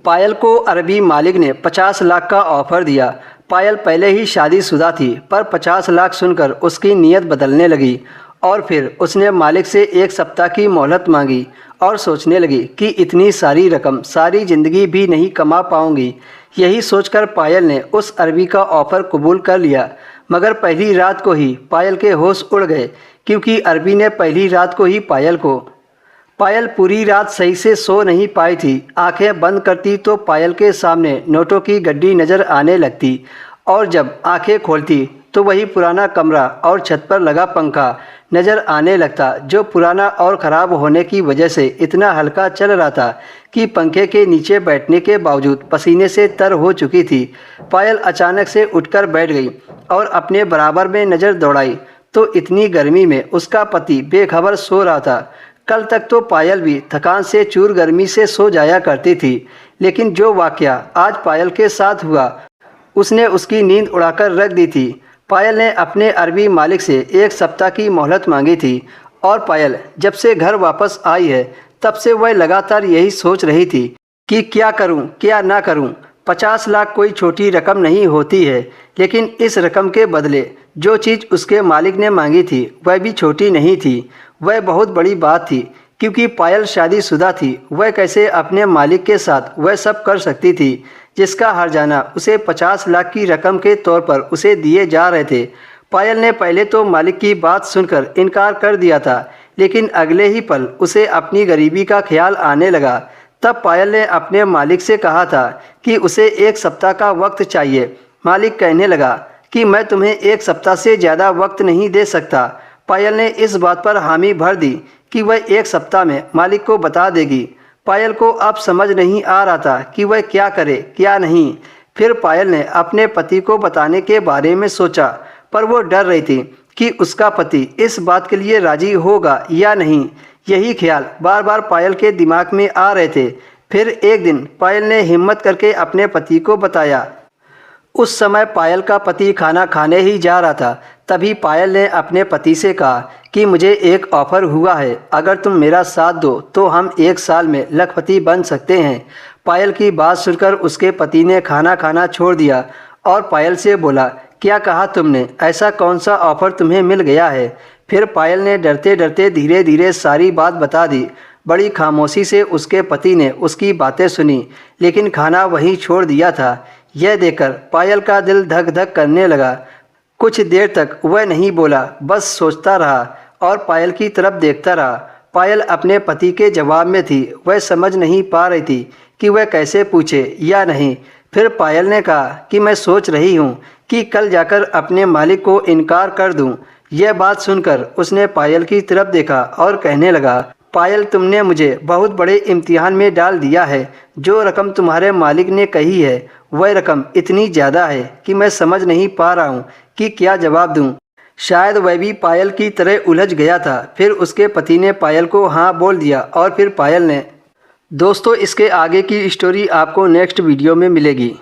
पायल को अरबी मालिक ने 50 लाख का ऑफ़र दिया। पायल पहले ही शादीशुदा थी, पर 50 लाख सुनकर उसकी नीयत बदलने लगी और फिर उसने मालिक से 1 सप्ताह की मोहलत मांगी और सोचने लगी कि इतनी सारी रकम सारी ज़िंदगी भी नहीं कमा पाऊंगी। यही सोचकर पायल ने उस अरबी का ऑफ़र कबूल कर लिया। मगर पहली रात को ही पायल के होश उड़ गए, क्योंकि अरबी ने पहली रात को ही पायल पूरी रात सही से सो नहीं पाई थी। आंखें बंद करती तो पायल के सामने नोटों की गड्डी नज़र आने लगती और जब आंखें खोलती तो वही पुराना कमरा और छत पर लगा पंखा नज़र आने लगता, जो पुराना और ख़राब होने की वजह से इतना हल्का चल रहा था कि पंखे के नीचे बैठने के बावजूद पसीने से तर हो चुकी थी। पायल अचानक से उठकर बैठ गई और अपने बराबर में नज़र दौड़ाई तो इतनी गर्मी में उसका पति बेखबर सो रहा था। कल तक तो पायल भी थकान से चूर गर्मी से सो जाया करती थी, लेकिन जो वाक़या आज पायल के साथ हुआ उसने उसकी नींद उड़ाकर रख दी थी। पायल ने अपने अरबी मालिक से 1 सप्ताह की मोहलत मांगी थी और पायल जब से घर वापस आई है तब से वह लगातार यही सोच रही थी कि क्या करूं, क्या ना करूं। 50 लाख कोई छोटी रकम नहीं होती है, लेकिन इस रकम के बदले जो चीज़ उसके मालिक ने मांगी थी वह भी छोटी नहीं थी, वह बहुत बड़ी बात थी। क्योंकि पायल शादीशुदा थी, वह कैसे अपने मालिक के साथ वह सब कर सकती थी जिसका हर्जाना उसे 50 लाख की रकम के तौर पर उसे दिए जा रहे थे। पायल ने पहले तो मालिक की बात सुनकर इनकार कर दिया था, लेकिन अगले ही पल उसे अपनी गरीबी का ख्याल आने लगा। तब पायल ने अपने मालिक से कहा था कि उसे 1 सप्ताह का वक्त चाहिए। मालिक कहने लगा कि मैं तुम्हें 1 सप्ताह से ज़्यादा वक्त नहीं दे सकता। पायल ने इस बात पर हामी भर दी कि वह 1 सप्ताह में मालिक को बता देगी। पायल को अब समझ नहीं आ रहा था कि वह क्या करे क्या नहीं। फिर पायल ने अपने पति को बताने के बारे में सोचा, पर वो डर रही थी कि उसका पति इस बात के लिए राज़ी होगा या नहीं। यही ख्याल बार बार पायल के दिमाग में आ रहे थे। फिर एक दिन पायल ने हिम्मत करके अपने पति को बताया। उस समय पायल का पति खाना खाने ही जा रहा था। तभी पायल ने अपने पति से कहा कि मुझे एक ऑफ़र हुआ है, अगर तुम मेरा साथ दो तो हम 1 साल में लखपति बन सकते हैं। पायल की बात सुनकर उसके पति ने खाना खाना छोड़ दिया और पायल से बोला, क्या कहा तुमने, ऐसा कौन सा ऑफ़र तुम्हें मिल गया है? फिर पायल ने डरते डरते धीरे धीरे सारी बात बता दी। बड़ी खामोशी से उसके पति ने उसकी बातें सुनी, लेकिन खाना वहीं छोड़ दिया था। यह देखकर पायल का दिल धक धक करने लगा। कुछ देर तक वह नहीं बोला, बस सोचता रहा और पायल की तरफ देखता रहा। पायल अपने पति के जवाब में थी, वह समझ नहीं पा रही थी कि वह कैसे पूछे या नहीं। फिर पायल ने कहा कि मैं सोच रही हूँ कि कल जाकर अपने मालिक को इनकार कर दूँ। यह बात सुनकर उसने पायल की तरफ देखा और कहने लगा, पायल तुमने मुझे बहुत बड़े इम्तिहान में डाल दिया है। जो रकम तुम्हारे मालिक ने कही है वह रकम इतनी ज़्यादा है कि मैं समझ नहीं पा रहा हूँ कि क्या जवाब दूँ। शायद वह भी पायल की तरह उलझ गया था। फिर उसके पति ने पायल को हाँ बोल दिया और फिर पायल ने। दोस्तों, इसके आगे की स्टोरी आपको नेक्स्ट वीडियो में मिलेगी।